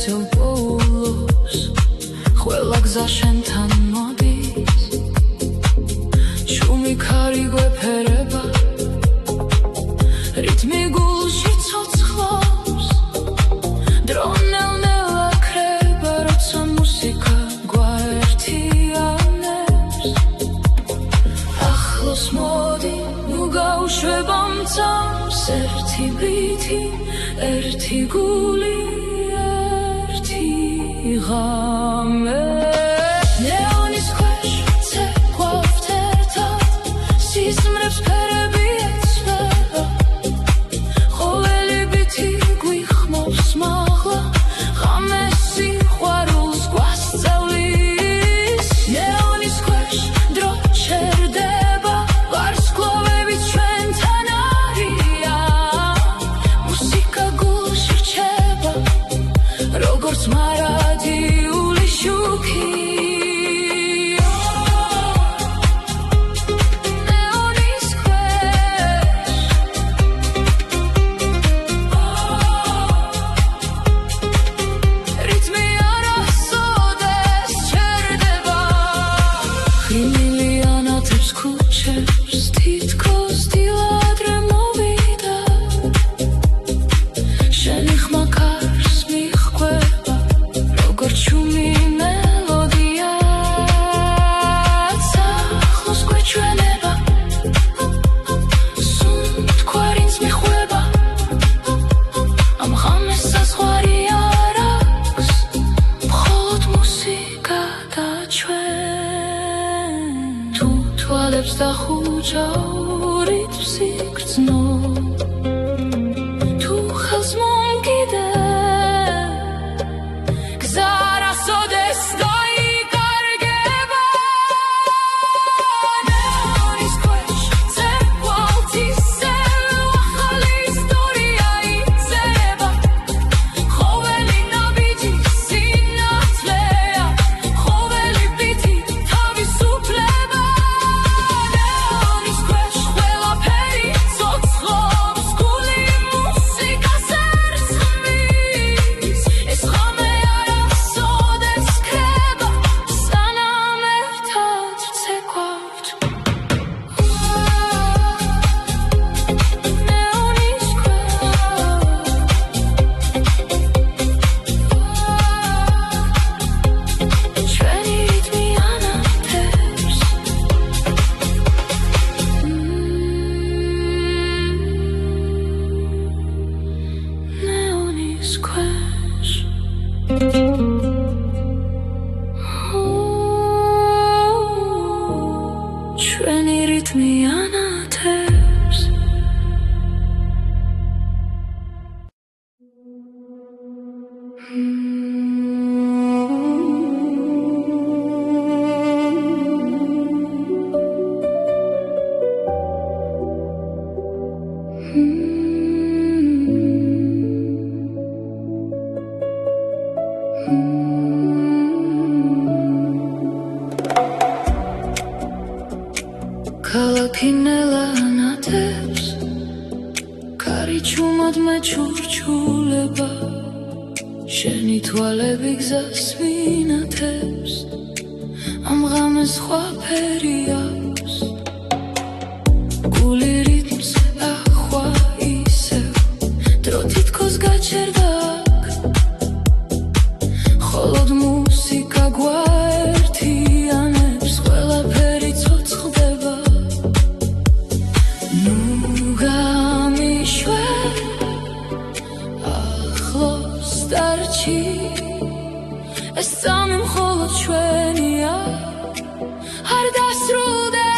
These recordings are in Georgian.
სიამბულოს ყველა გზა შენთან მოდის შუმი ქარი გვეფერება რითმი გულში ცოცხლობს დრონელნელა ქრება როცა მუსიკა გვაერთიანებს ახლოს მოდი ნუ გავუშვება მწამს ერთი ბითი ერთი გული ერთი ღამე ნეონის ქვეშ ცეკვავთ ერთად სიზმრებს ფერები ეცვება ყოველი ბითი გვიხმობს მაღლა ღამე სიყვარულს გვასწავლის ნეონის ქვეშ დრო ჩერდება ვარსკვლავები ჩვენთან არიან მუსიკა გულში რჩება როგორც მარადიული შუქი ნეონის ქვეშ რითმი არასოდეს ჩერდება ხილიანათებს ქუჩებს თითქოს დილადრე მოვიდა შენი ხმა კარს მიჰყვება როგორც შუმი მელოდია ახლოს გვეჩვენება სუნთქვარინს მიჰყვება ამ ღამეს საზღვარი არ აქვს მხოლოდ მუსიკა და ჩვენ თუ თვალებს დახუჯავ რითმს იგრძნო თუ ხელს მომკიდებ გზა არასოდეს დაიკარგება ნეონის ქვეშ ცეკვავთ ისევ ახალი ისტორია იწერება ყოველი ნაბიჯი სინათლეა ყოველი ბითი თავისუფლება ნეონის ქვეშ ყველაფერი ცოცხლობს გული მუსიკას ერწყმის ეს ღამე არასოდეს ქრება სანამ ერთად ვცეკვავთ ნეონის ქვეშ ჩვენი რითმი ანათებს ნეონის ქვეშ ჩვენი რითმი ანათებს ქალაქი ნელა ანათებს ქარი ჩუმად მეჩურჩულება შენი თვალები გზას ვინათებს ამ ღამეს სხვა ფერი აქვს გული რითმს ახვა ისევ დრო თითქოს გაჩერდა აქ მხოლოდ მუსიკა გვაერთიანებს ყველაფერი ცოცხლდება ნუ გამიშვე ახლოს დარჩი ეს სამი მხოლოდ ჩვენია არ დასრულდეს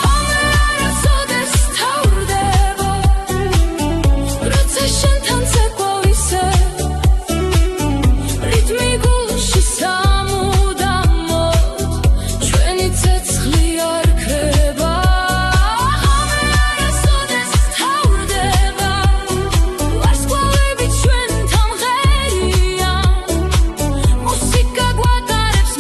ღამე არასოდეს თავრდება როცა შენთან ცეკვავ ისევ რითმი გულში სამუდამოდ ჩვენი ცეცხლი არ ქრება ღამე არასოდეს თავრდება ვარსკვლავები ჩვენთან ღერიან მუსიკა გვატარებს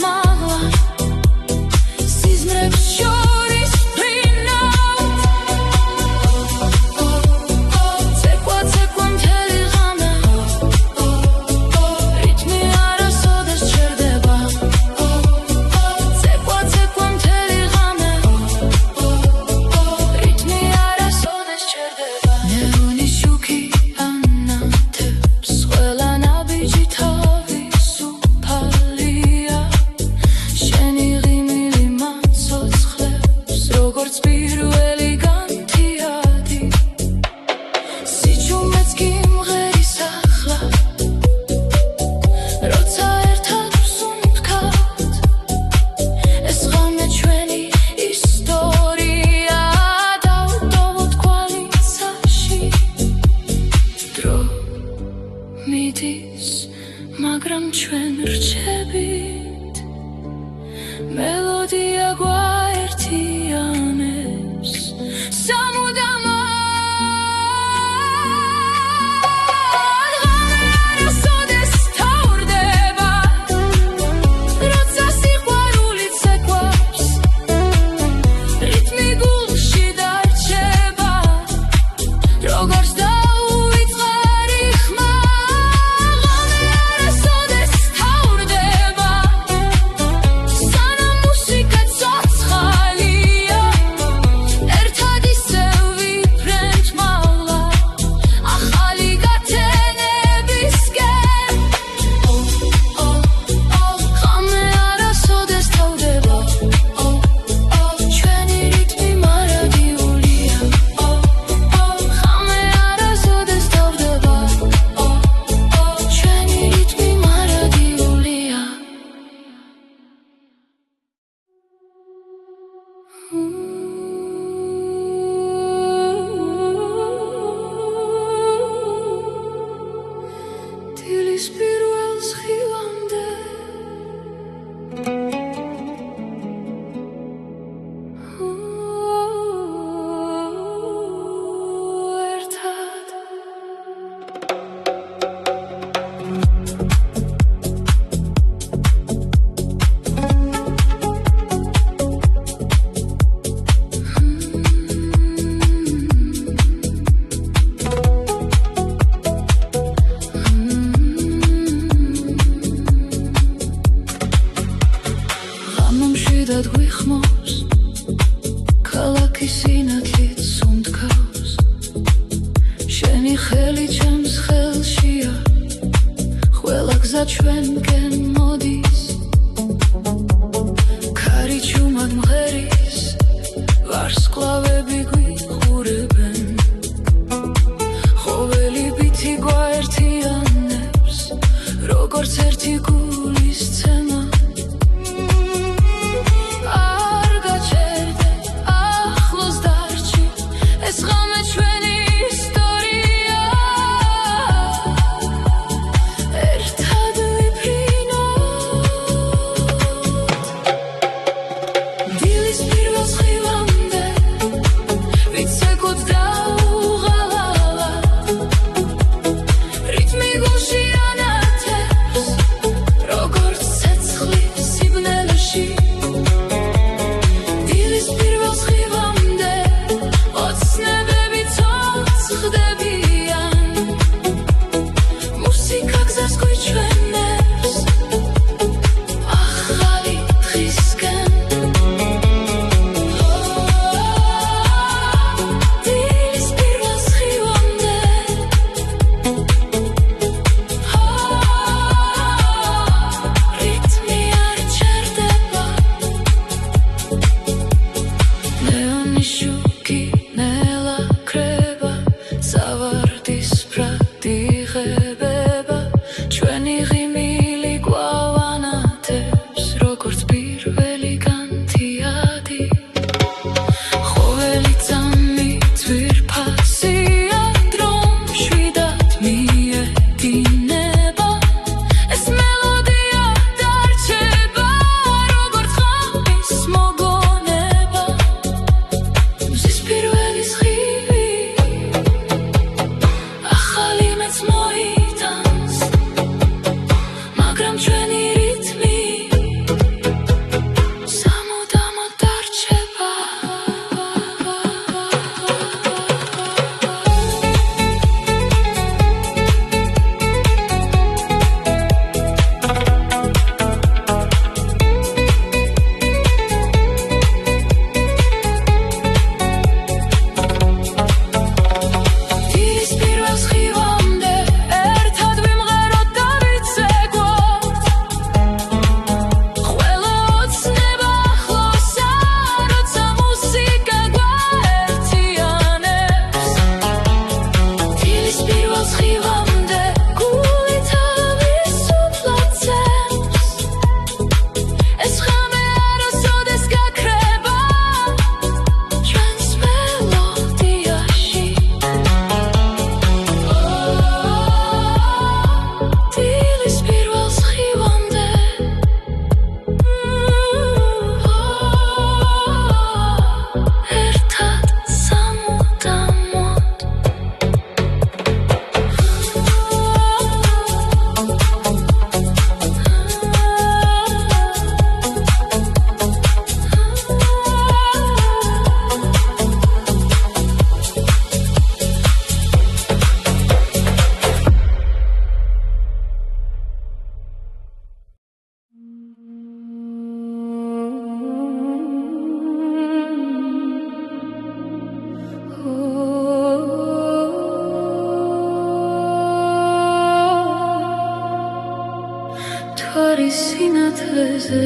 მიდის მაგრამ ჩვენ რჩებით მელოდია გვაერთიანებს სამუდამოდ სინათლეზე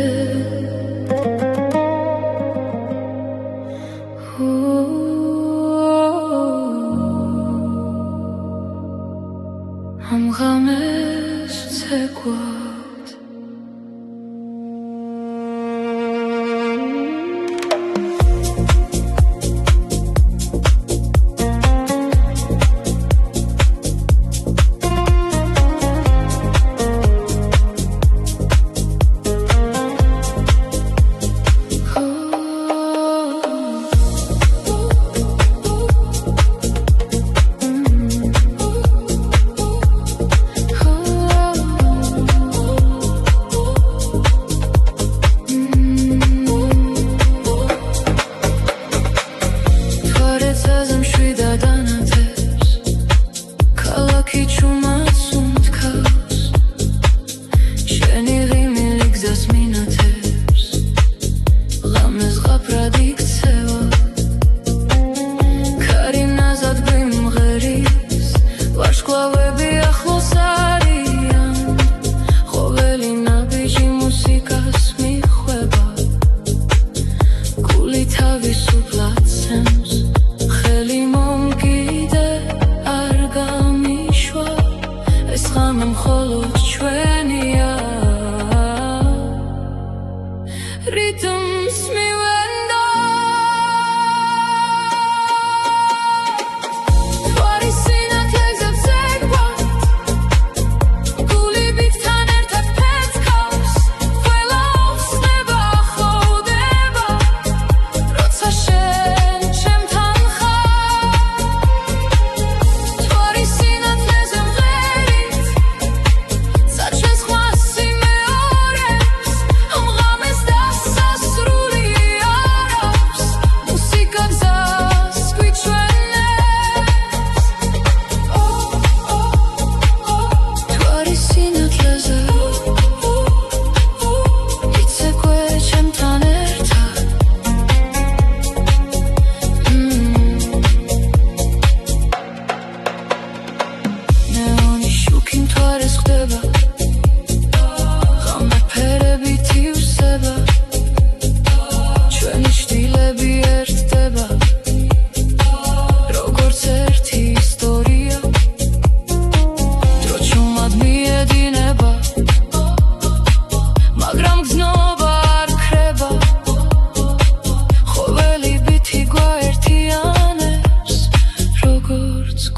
ამ ღამეს ცეკვად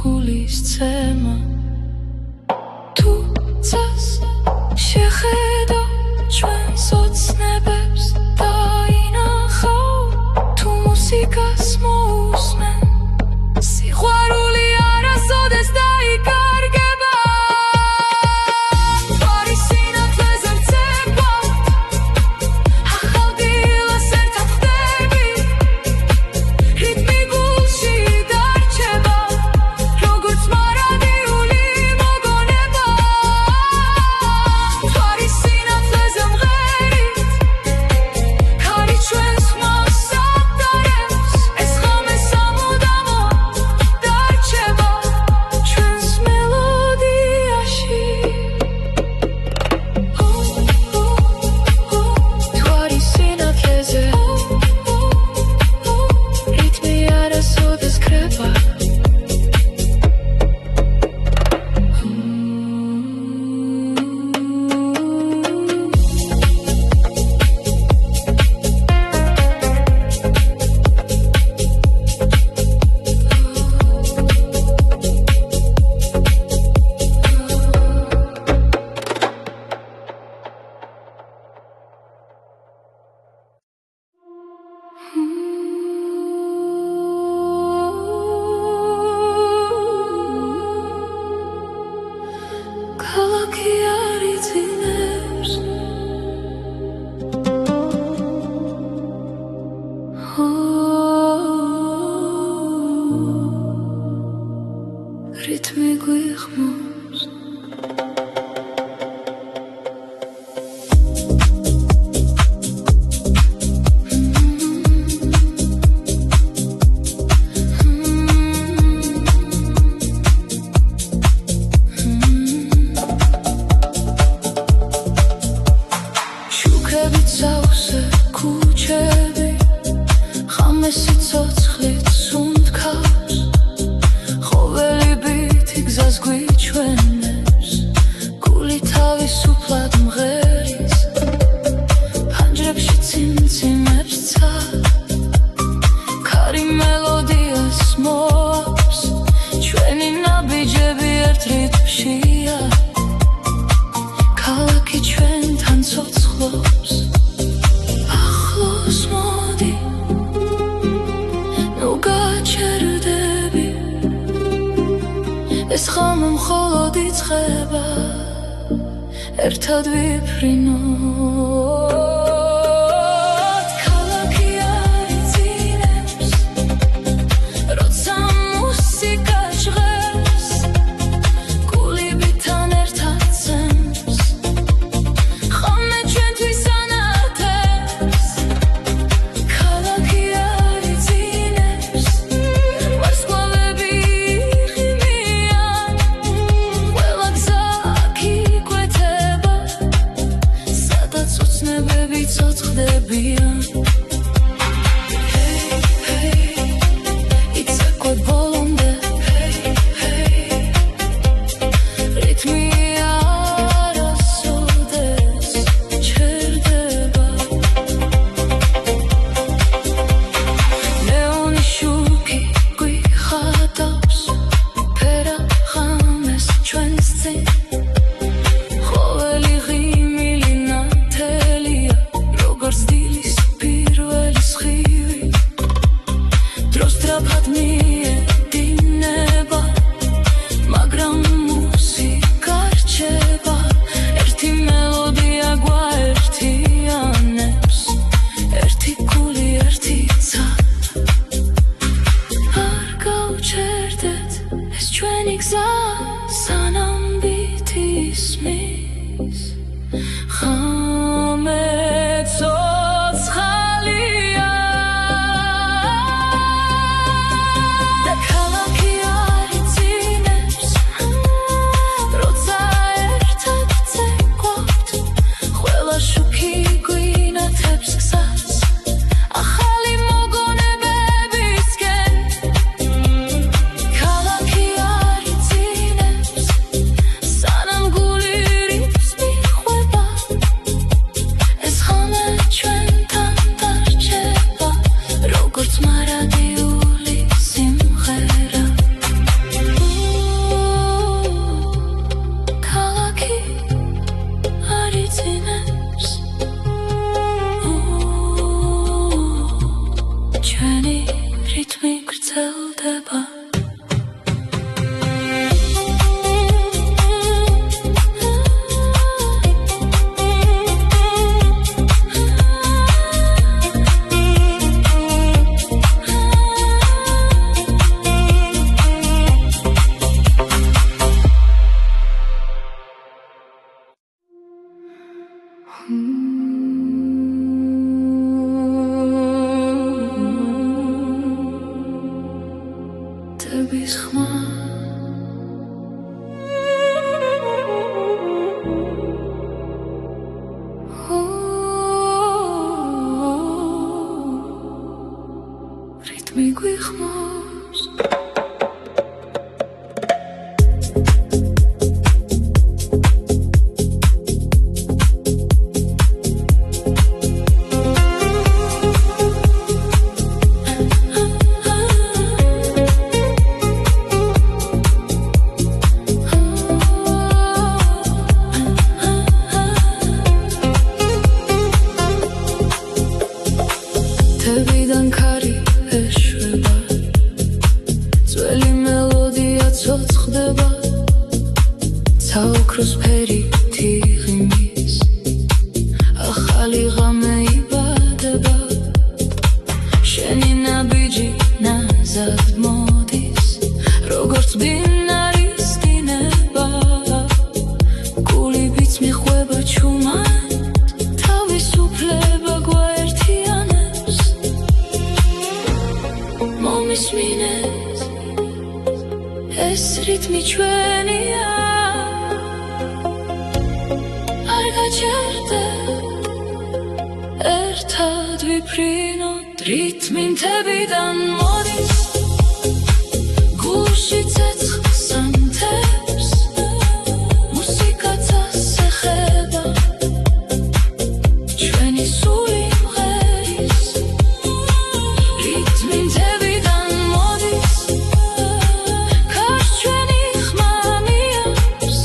გულის ცემა თუ გუშია ქალაქი ჩვენთან ცოცხლობს ახლოს მოდი ნუ გაჩერდები ეს ხამა მხოლოდ იწყება ერთად ვიფრინოთ ქალაქი არიწინებს როცა მუსიკა ჟღერს გულიბთან ერთად ცემს ხომე ჩვენთვის ანათებს ქალაქი არიწინებს ვარსკვლავები იღიმიან ყველა გზა გიკვეთება სადაც უცნებები ცოცხლებიან Karşı çönik mamiyams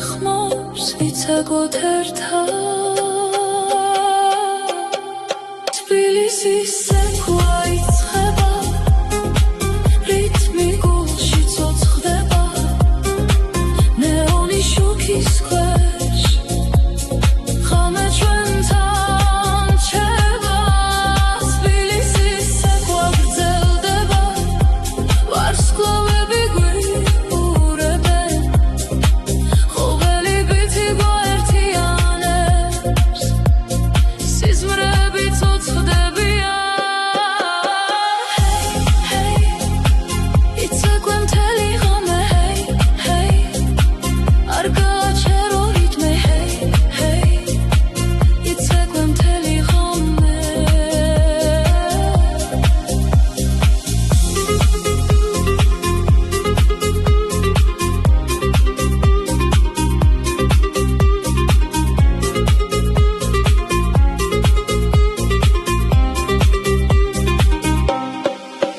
გვიხმობს ვიცაგოთ ერთად თბილისის ცეკვა იწყება რითმი გულში ცოცხლდება ნეონი შუქის ქვეშ ღამე ჩვენთან რჩება თბილისის ცეკვა გრძელდება ვარსკვლავები გვიყურებენ ყოველი ბითი გვაერთიანებს სიზმრები ცოცხლდებიან იცეკვე მთელი ღამე არ გააჩერო რითმე იცეკვე მთელი ღამე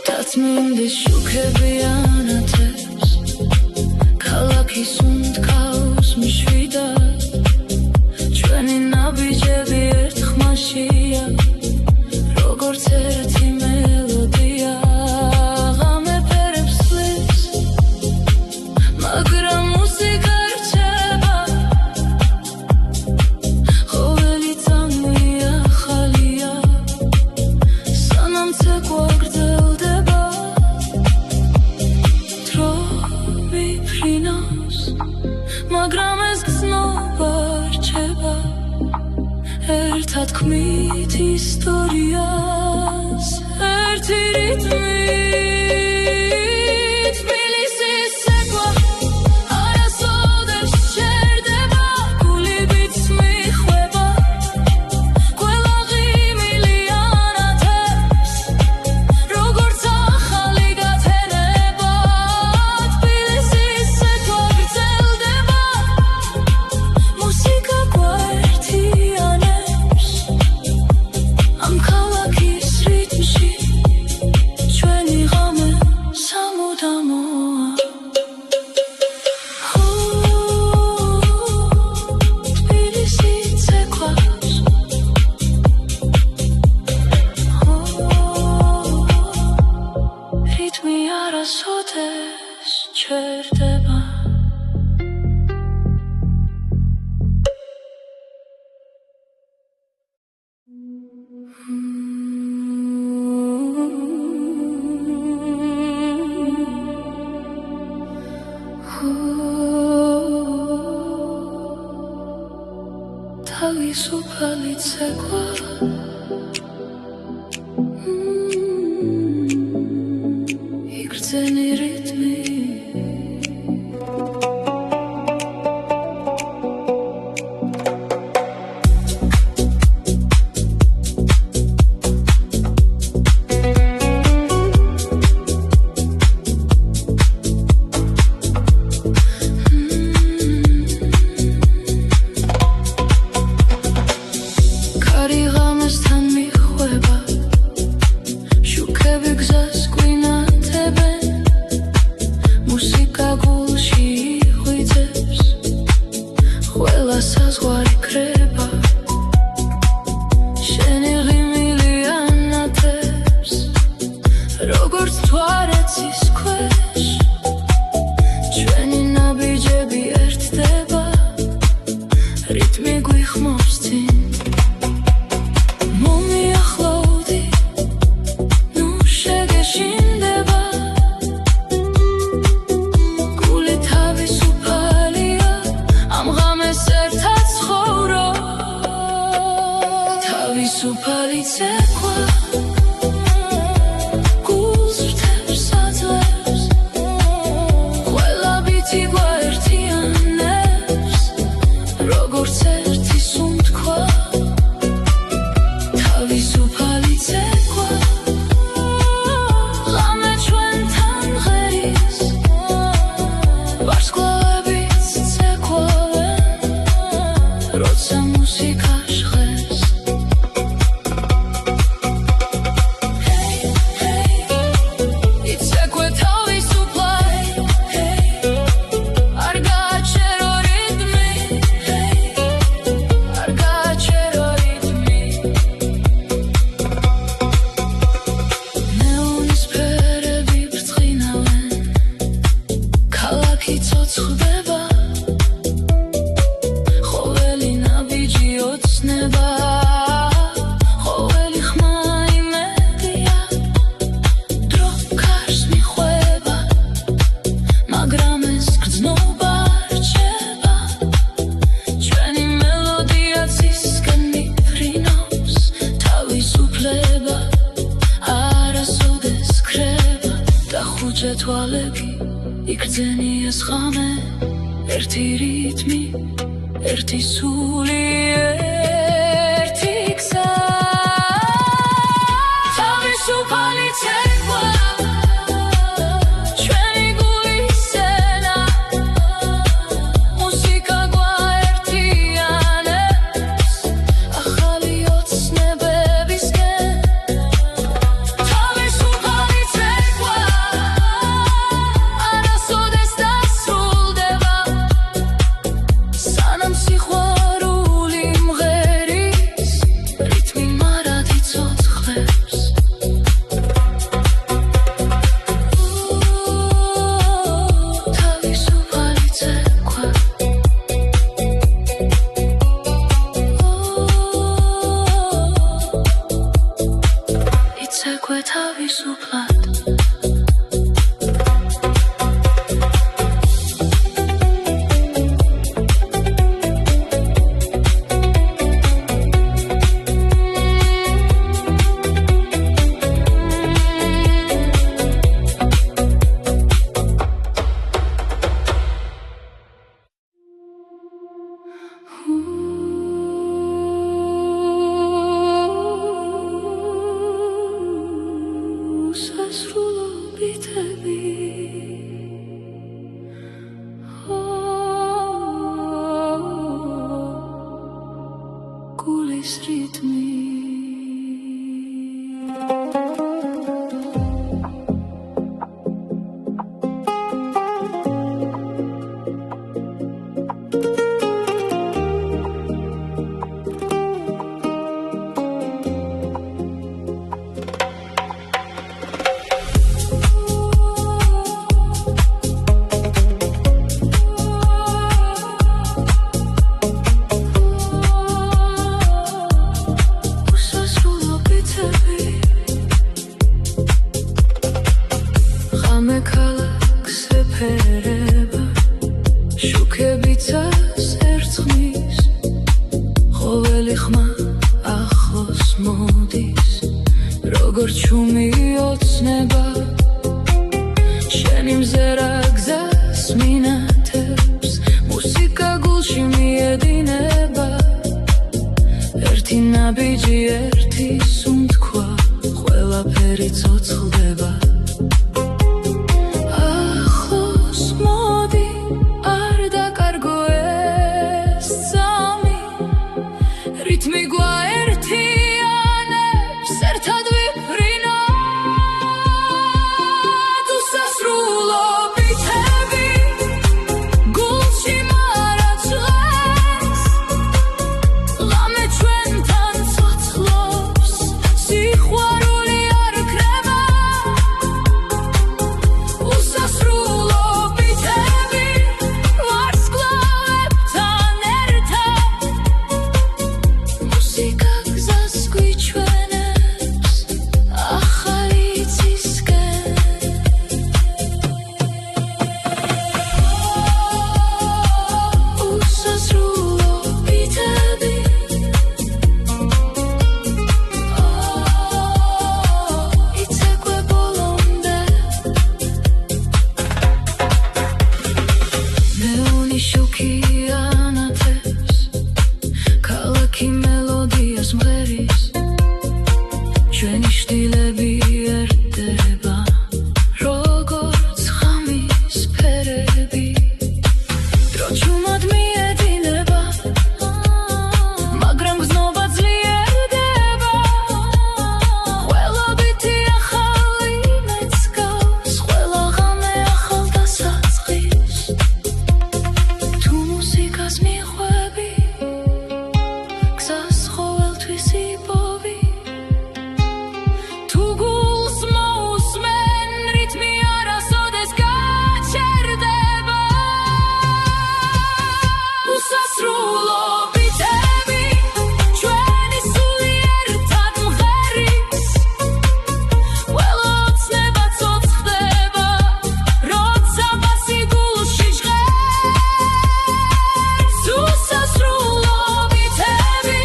დაწმინდის შუქები ანათებს ქალაქის უნდკავს მშვიდად ჩვენი ნაბიჯები ერთ ხმაშია როგორც ერთი მელოდია ღამე ფერებს სვლის მაგრამ მუსიკა რჩება ყოველი წამი ახალია სანამ ცეკვა გრძელდება დრო მიფრინავს მაგრამ ეს გზნობა რჩება ერთად ქმნით ისტორიას ერთი რითმით თბილისის ცეკვა არასოდეს ჩერდება გული ბიძს მიხვება ყველა ღიმილი ანათებს როგორც ახალი გათენება თბილისის ცეკვა გრძელდება მუსიკა გვაერთიანებს ამ ქალაქის რიტმში ჩვენი ღამე სამუდამოა თბილისის ცეკვა რიტმი არასოდეს ჩერდება თავისუფალი ცეკვა იგრძენი რიტმი კარი ღამესთან მიხვება შუქები გზას გვინათებენ მუსიკა გულში იღვიძებს ყველა საზღვარი კრება შენი ღიმილი ანათებს როგორც თვალეცის ქვეშ ჩვენი ნაბიჯები ერთდება რიტმი გვიხმობს წინ მომიახლოვდი ნუ შეგეშინდება გული თავისუფალია ამ ღამეს ერთად ცხოვრობ თავისუფალი ცეკვა გულს რთებს აძლევს ყველა ბითი გვაერთიანებს როგორც ერთი სუნთქვა თავისუფალი ცეკვა ღამე ჩვენთან ღერის ვარსკვლავებიც ცეკვავენ როცა მუსიკა ჟღერს იცეკვე თავისუფლად არ გააჩერო რიტმი იქცენი ეს ხამე ერთი რითმი ერთი სული ერთი გზა თავისუფალი ცეკვა ჩვენი გულის სცენა მუსიკა გვაერთიანებს ახალი ოცნებებისკენ თავისუფალი ცეკვა არასოდეს დასრულდება სანამ სიყვარული მღერის რითმი მარად იცოცხლებს თავისუფალი ცეკვა იცეკვე თავისუფლად სასრულობითები გულის რითმი ქალაქს ეფერება შუქებიცას ერწყმის ყოველი ხმა ახლოს მოდის როგორც შუმი ოცნება შენი მზერა გზას მინათებს მუსიკა გულში მიედინება ერთი ნაბიჯი ერთი სუნთქვა ყველაფერი ცოცხლდება რითმი გვაერთიანებს ერთად ვიფრინავთ უსასრულობითები გულში მარად ჟღერს ღამე ჩვენთან ცოცხლობს სიყვარული არ ქრება უსასრულობითები ვარსკვლავებთან ერთად მუსიკა გზას გვიჩვენებს ახალი ცისკენ უსასრულობითები იცეკვე ბოლომდე მეუნი შუქი ანათებს ქალაქი მელოდიას მღერის ჩვენი შტილები ერტება როგორც ღამის ფერები დრო ჩუმად მიედინება მაგრამ გზნობა ძლიერდება ყველობითი ახალი მეცგავს ყველა ღამე ახალ დასაწყის თუ მუსიკას მიხვები გზას ყოველთვის იპოვი თუ გულს მოусმენ რითმი არასოდეს გაჩერდება უსასრულობითები ჩვენი სული ერთად მღერის ყველა ოცნება ცოცხლდება როცა ბასი გულში ჟღერს უსასრულობითები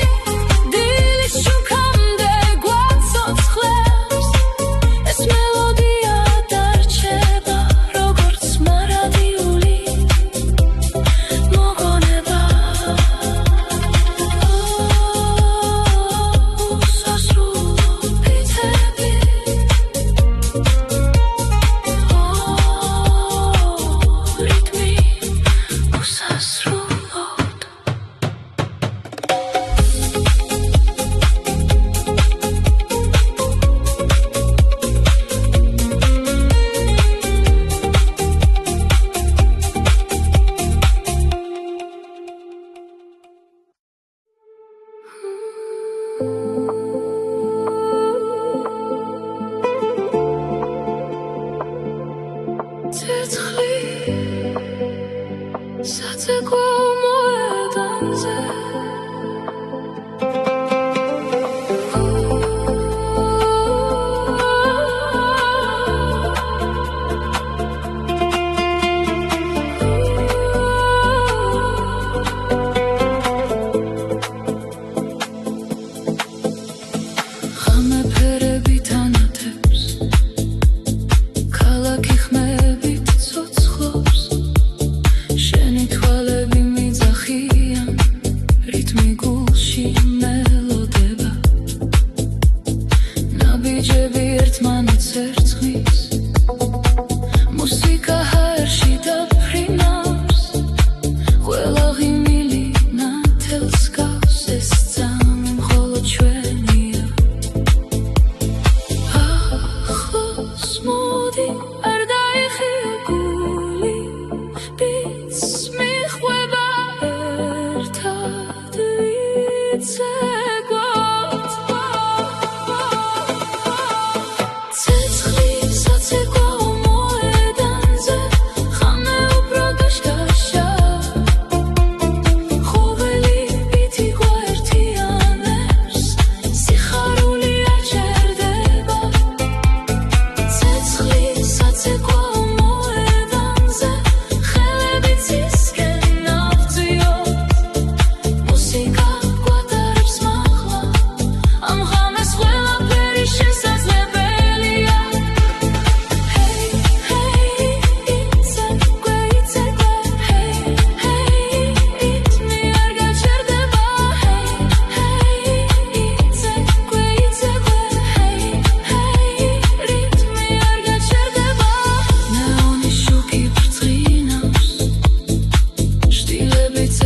დილის შუქამდე გვაცოცხლებს ეს მელოდია დარჩება როგორც მარად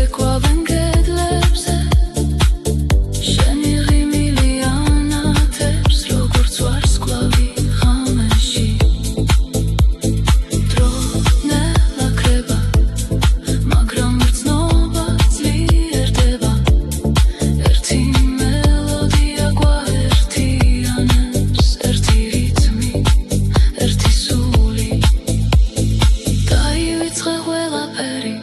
ცეკვავენ კედლებზე შენი ღიმილი ანათებს როგორც ვარსკვლავი ღამეში დრო ნელა ქრება მაგრამ გრძნობა ძლიერდება ერთი მელოდია გვაერთიანებს ერთი რითმი ერთი სული დაივიწყე ყველაფერი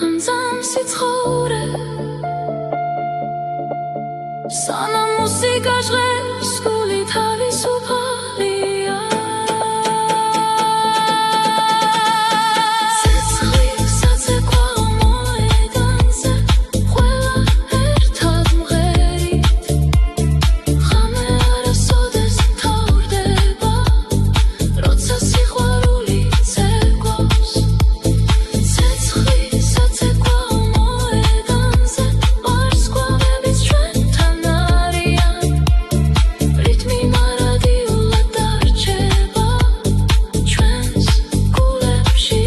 ამძამ სიცხორე სანამ მუსიკა ჟღერს გული თავისუფალია ცეცხლი საცეკვაო მოედანზე ყველა ერთად მღერით ღამე არასოდეს მთავრდება როცა სიყვარული ცეკვავს ცეცხლი საცეკვაო მოედანზე ვარსკვლავებიც ჩვენთან არიან რითმი მარადიულად დარჩება ჩვენს გულებში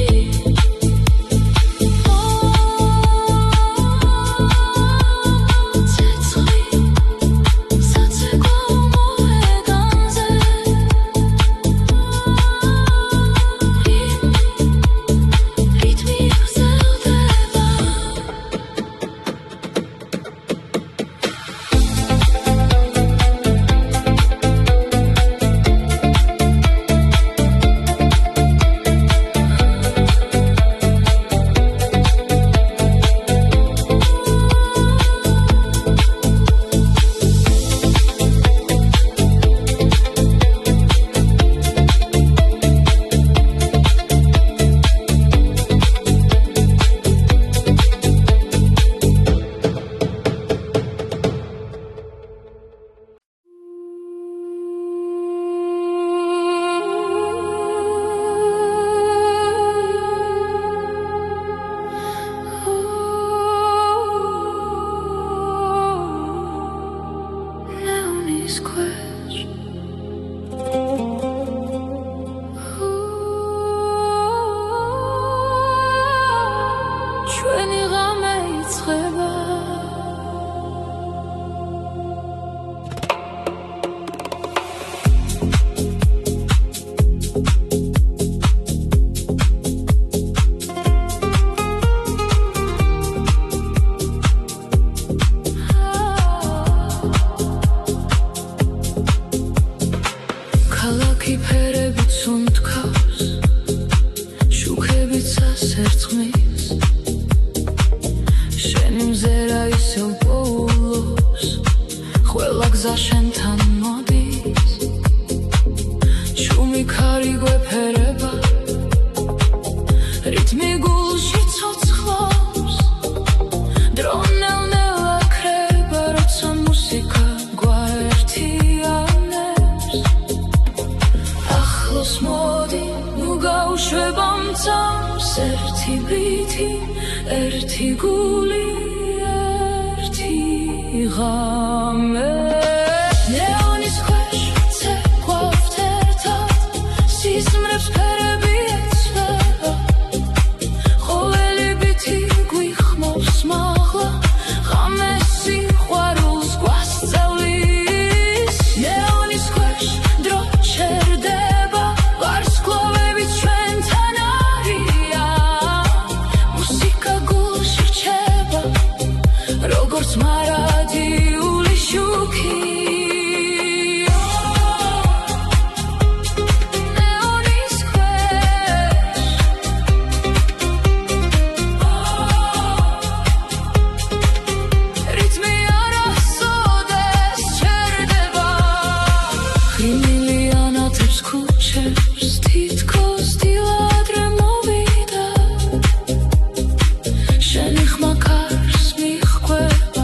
ცეცხლი საცეკვაო მოედანზე რითმი გრძელდება ნეონის ქვეშ ჩვენი ღამე იწყება ქალაქი ფერებით სუნთქავს შუქებით სასერწყმის შენი მზერა ისევ პოულობს ყველა გზა შენთან მოდის შუმი ქარი გვეფერება რითმი გულში ცოცხლობს დრო ნელ-ნელა ქრება როცა მუსიკა გვაერთიანებს ახლოს მოდი ნუ გავუშვება მწამს ერთი ბრითი ერთი გული ერთი ღამე ნეონის ქვეშ ცეკვავთ ერთად სიზმრებს ფერები ეცვება ყოველი ბითი გვიხმობს მაღლა ღამე სიყვარულს გვასწავლის ნეონის ქვეშ დრო ჩერდება ვარსკვლავებიც ჩვენთან არიან მუსიკა გულში რჩება როგორც მარადიული შუქი ნეონის ქვეშ რითმი არასოდეს ჩერდება ღიმილი ანათებს ქუჩებს თითქოს დილადრე მოვიდა შენი ხმა კარს მიჰყვება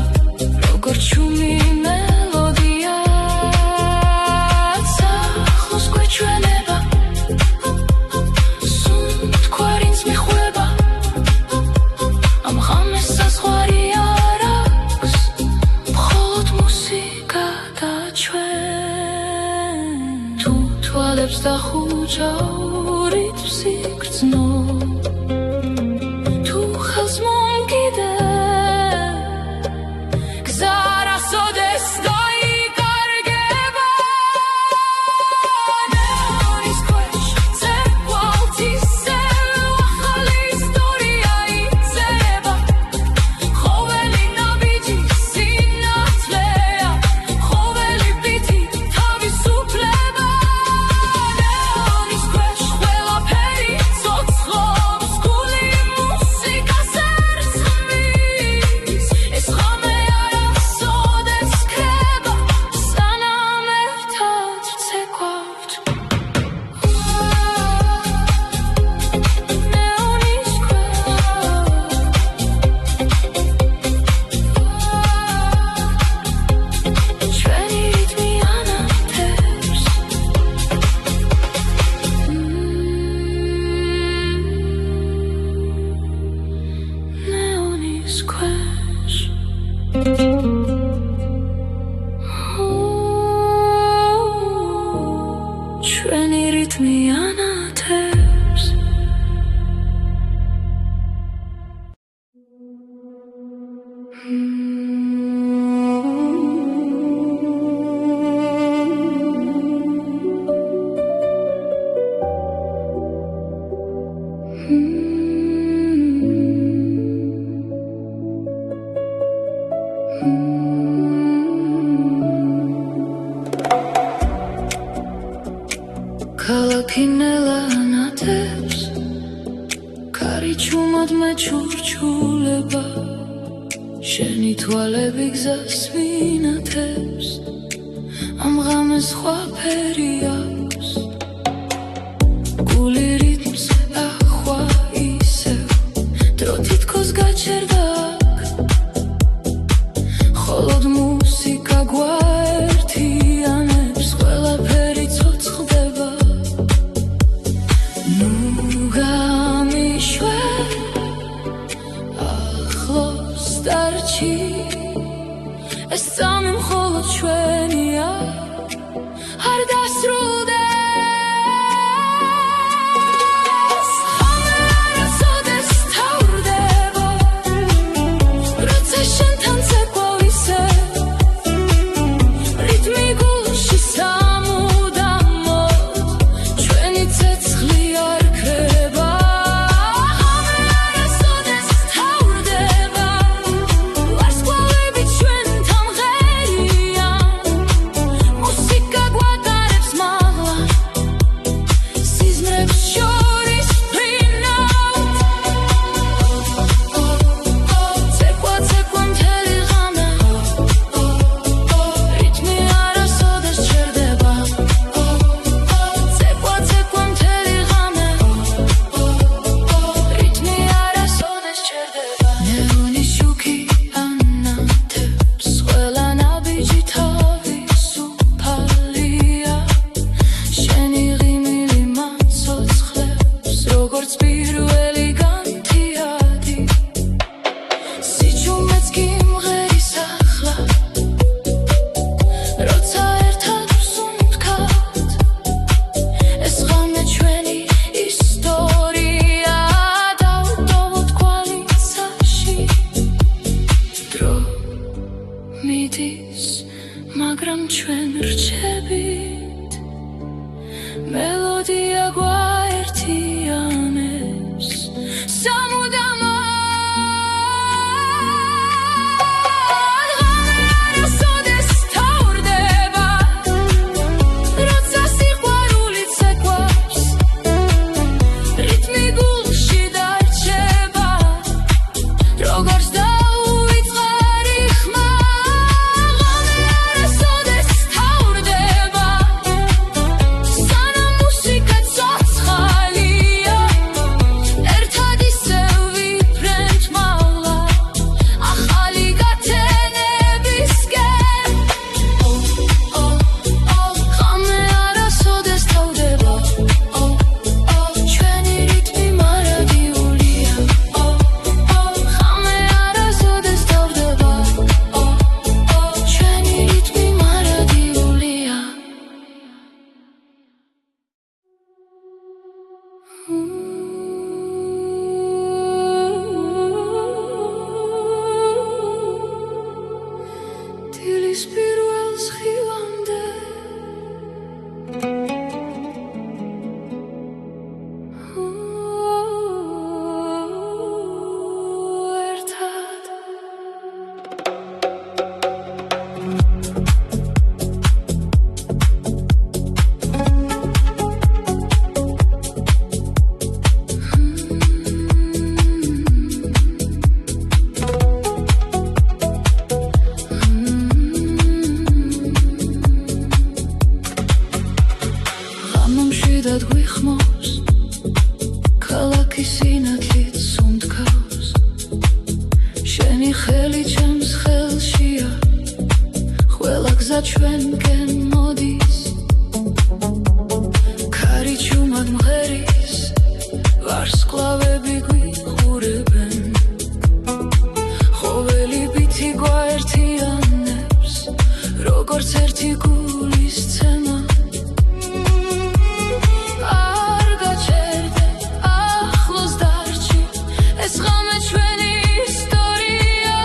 ქალაქი ნელანათებს კარი ჩუმად მეჩურჩულება შენი თვალები გზას ვინათებს ამ ღამეს სხვა ფერი აქვს გული რიტმს ახვა ისევ დრო თითქოს გაჩერდა აქ მხოლოდ მუსიკა გვაერთიანებს ყველაფერი ცოცხლდება ეს წამი მხოლოდ ჩვენია არ დასრულდეს ხომე არასოდეს თავრდება როცა შენთან ცეკვა ვისებ რიტმი გულში სამუდამოდ ჩვენი ცეცხლი არ ქრება მაგრამ ჩვენ რჩებით მელოდია გვაერთიანებს სამუდამოდ ღამე არასოდეს თავრდება როცა სიყვარული ცეკვავს რიტმი გულში დარჩება როგორც ეს ღამე ჩვენი ისტორია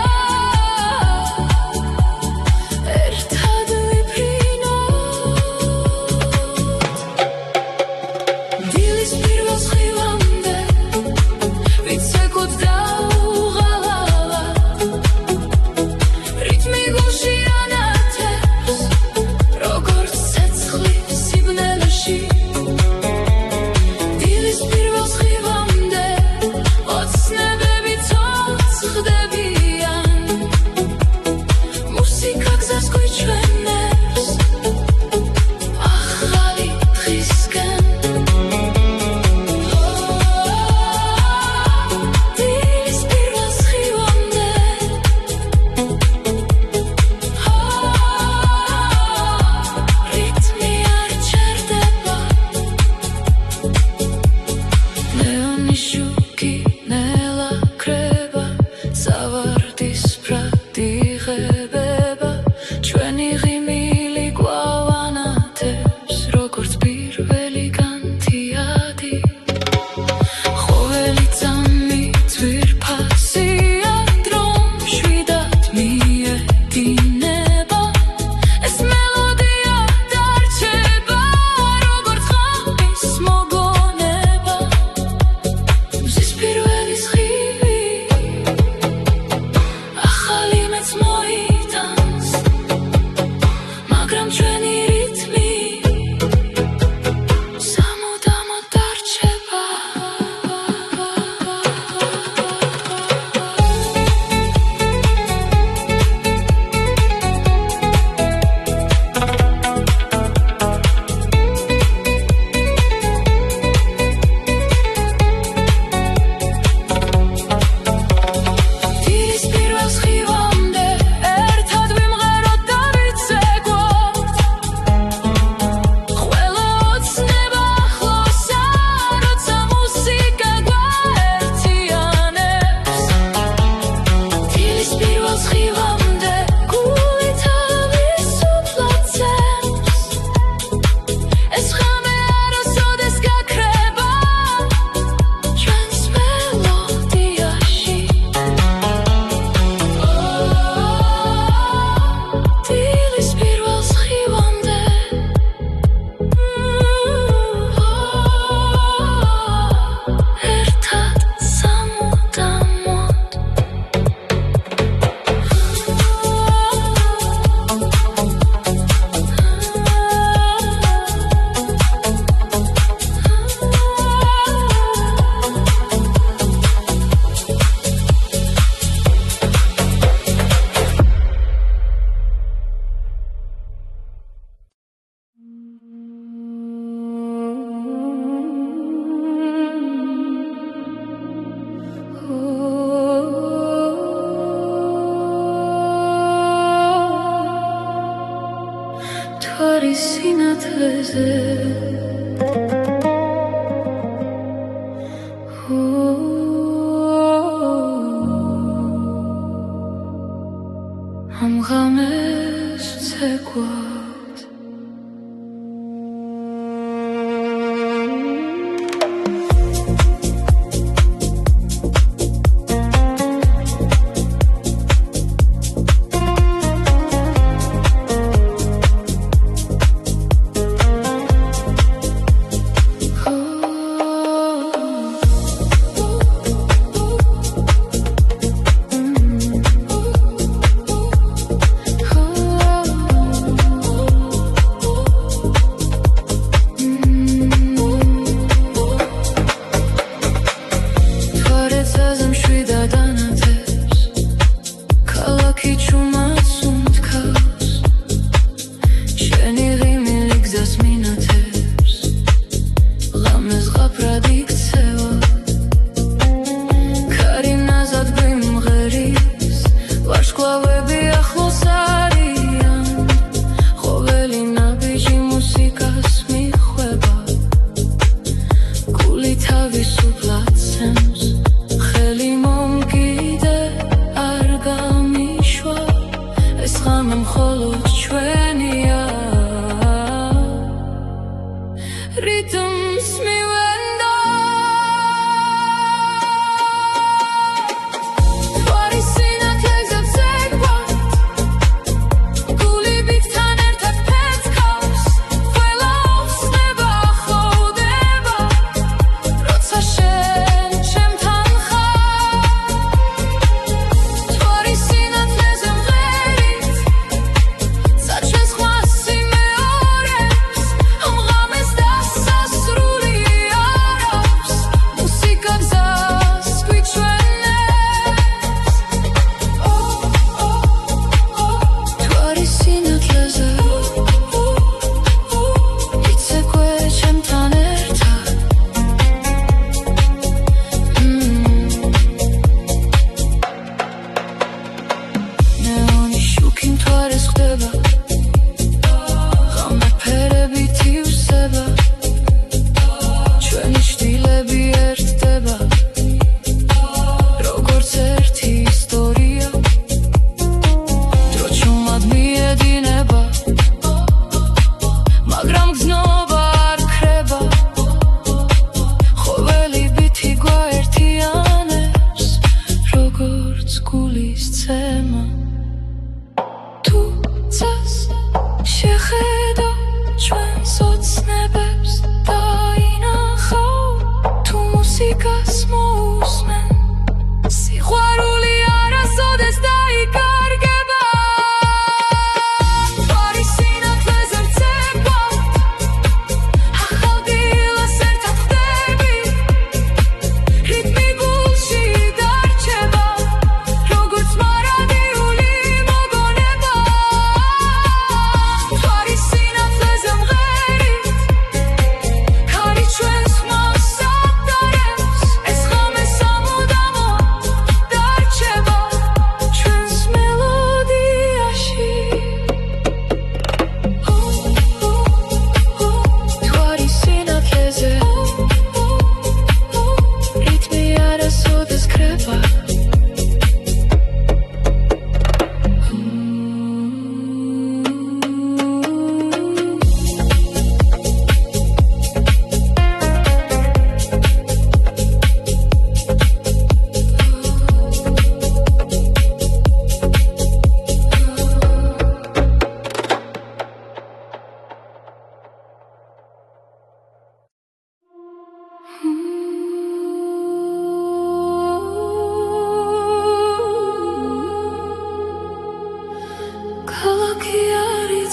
Such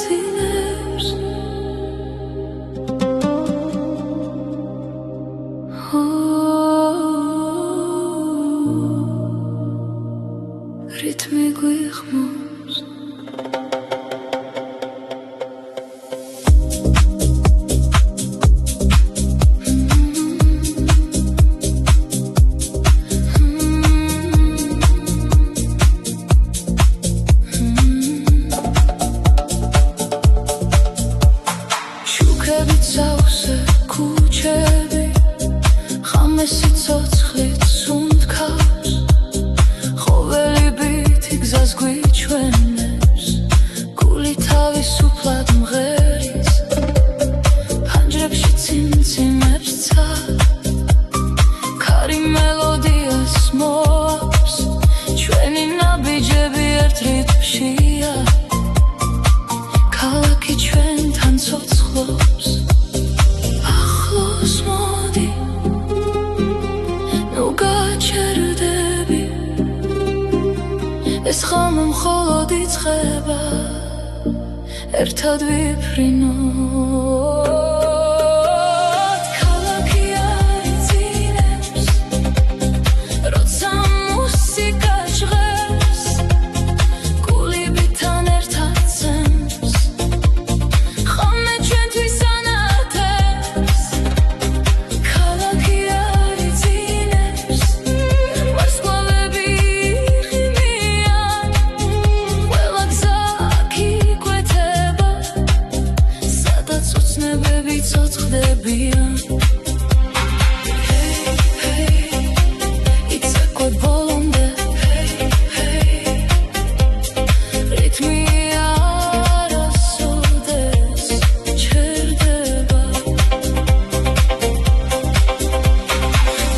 არიძინებს რითმი გვიხმობს ეს ხომ მხოლოდ იწყება ერთად ვიფრინოთ ქალაქი არიძინებს როცა მუსიკა ჟღერს გულიბიდან ერთად ცემს ხომ ჩვენთვის ანათებს ქალაქი არიძინებს ვარსკვლავები ცოცხლებიან იცეკვე ბოლომდე რითმი არასოდეს ჩერდება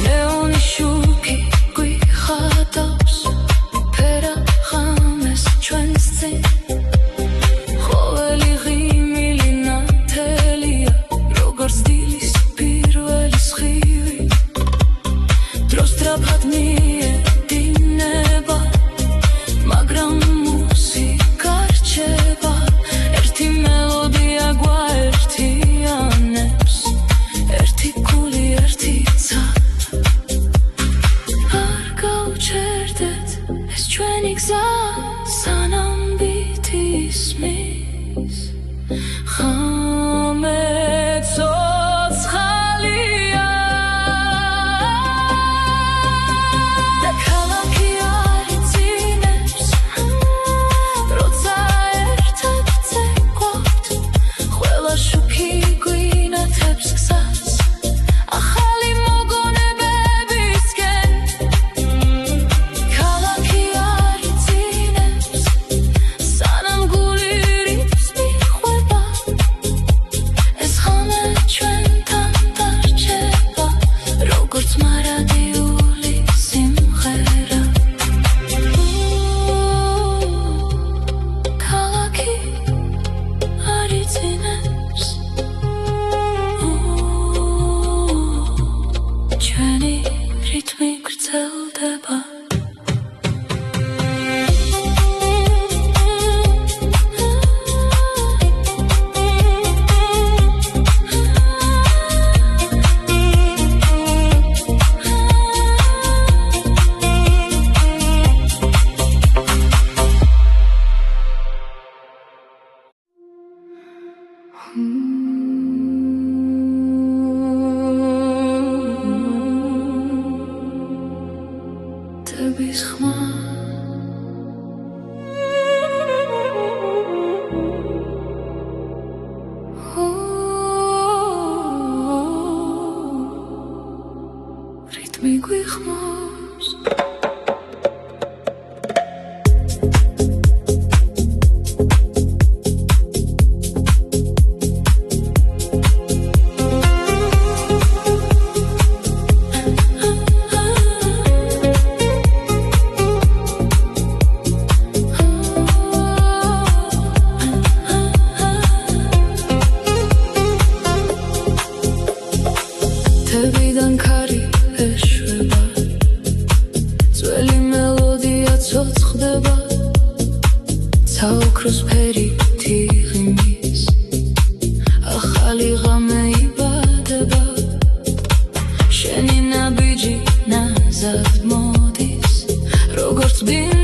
ნეონის შუქი გვიხატავს ფერა ღამეს ჩვენს წინ საოქროს ფერი თიღი ხდინ